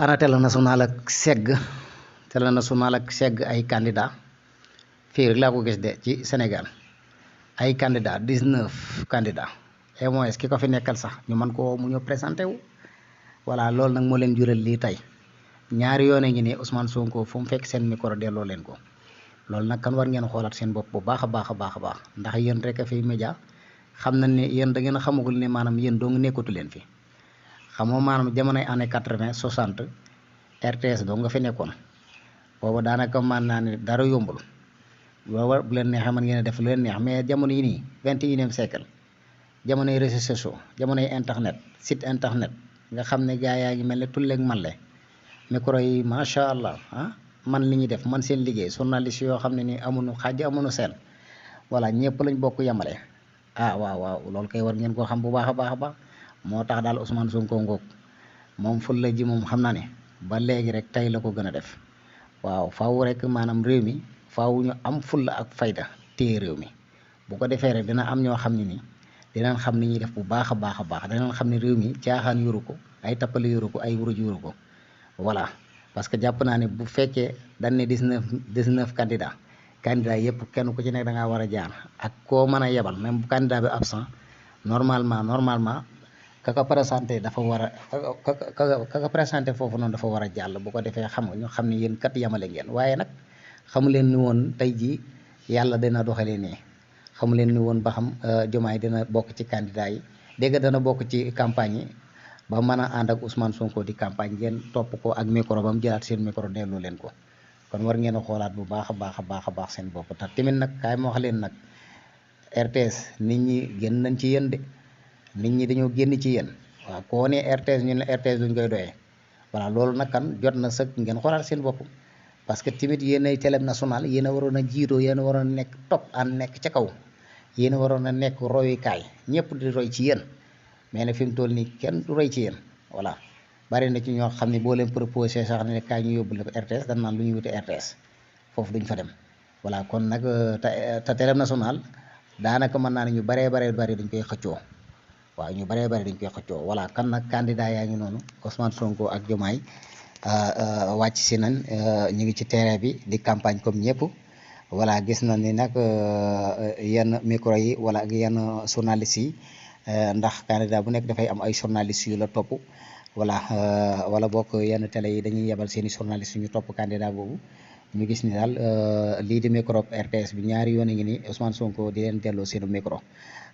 ana télé national ak segg ay candidat fii rek laa ko gis de ci Sénégal ay candidat 19 candidats et moins ki ko fi nekkal sax ñu mën ko mu ñëw présenté wu voilà loolu nag moo leen jural lii tey ñaari yoone ngi ni Ousmane Sonko fu mu fekk seen micro delloo leen ko loolu nag kan war ngeen xoolaat seen bopp bu baax a baax ndax yéen rek a fi média xam nañ ne yéen da ngeen a xamagul ne maanaam yéen doo nga nekkatu leen fi xamoo maanaam jamonoy année 80 60 RTS doo nga fi nekkoon boobu daanaka mën naa ne dara yombul booba bu leen neexee mën ngeen a def lu leen neex mais jamono yi nii 21e siècle jamonoy réseaux sociaux jamonoy internet site internet nga xam ne gaa yaa ngi mel ne tulleeg male micro yi macha allah man li ñuy def man seen liggéey journaliste yoo xam ne ni amuñu xaaj amuñu seen voilà ñëpp lañ bokk yemale waaw loolu kay war ngeen koo xam bu baax a baax moo tax daal Ousmane Sonko ngoog moom fulla ji moom xam naa ne ba léegi rek tey la ko gën a def waaw faaw rek maanaam réew mi faaw ñu am fulla ak fayda téye réew mi bu ko defee rek dina am ñoo xam ne ni dinañ xam ni ñuy def bu baax a baax dinañ xam ne réew mi caaxaan yoru ko ay tappale yoru ko ay wuruj yoru ko voilà parce que jàpp naa ne bu fekkee dañ ne 19 candidats yëpp kenn ku ci nekk da ngaa war a jaar ak koo mën a yebal même bu candidat bi absent normalement ka ko présenté dafa war a ka ko présenté foofu noonu dafa war a jàll bu ko defee xam nga ñu xam ne yéen kat yemale ngeen waaye nag xamu leen ni woon tey jii yàlla dina doxalee nii xamu leen ni woon ba xam Diomaye dina bokk ci candidat yi dégg dana bokk ci campagne yi ba mën a ànd ak Ousmane Sonko di campagne ngeen topp ko ak micro ba mu jëlaat seen micro delloo leen ko kon war ngeen a xoolaat bu baax a baax seen bopp tax tamit nag kaay ma wax leen nag RTS nit ñi génn nañ ci yéen de nit ñi dañoo génn ci yéen waaw koo ne RTS ñu ne RTS duñ koy doyee voilà loolu nag kan jot na sëkk ngeen xoolaat seen bopp parce que tamit yéen ay télé national yéen a waroon a jiitoo yéen a waroon a nekk topp an nekk ca kaw yéen a waroon a nekk royukaay ñëpp di roy ci yéen mais nag fi mu toll nii kenn du roy ci yéen voilà bari na ci ñoo xam ne boo leen proposé sax ne kaay ñu yóbbu la ko RTS dañ naan lu ñuy wuti RTS foofu duñ fa dem voilà kon nag te télé national daanaka mën naa ne ñu bari dañ koy xëccoo waaw ñu bari dañ koy xëccoo voilà kan nag candidat yaa ngi noonu Ousmane Sonko ak Diomaye wàcc si nañ ñu ngi ci terrain bi di campagne comme ñëpp voilà gis na ni nag yenn micro yi wala ak yenn journalistes yi ndax candidat bu nekk dafay am ay journalistes yu la topp voilà wala bokk yenn télé yi dañuy yebal seeni journalistes yu ñu topp candidat boobu ñu gis ni daal lii di micro RTS bi ñaari yoon a ngi ni Ousmane Sonko di leen delloo seenu micro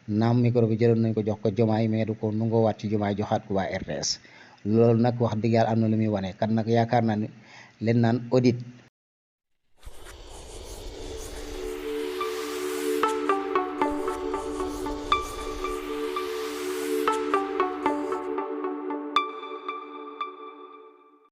naam micro bi jëloon nañ ko jox ko Diomaye mais du ko nungoo waat ci Diomaye joxaat ko waa RTS loolu nag wax dëgg yàlla am na lu muy wane kan nag yaakaar naa ne leen naan audit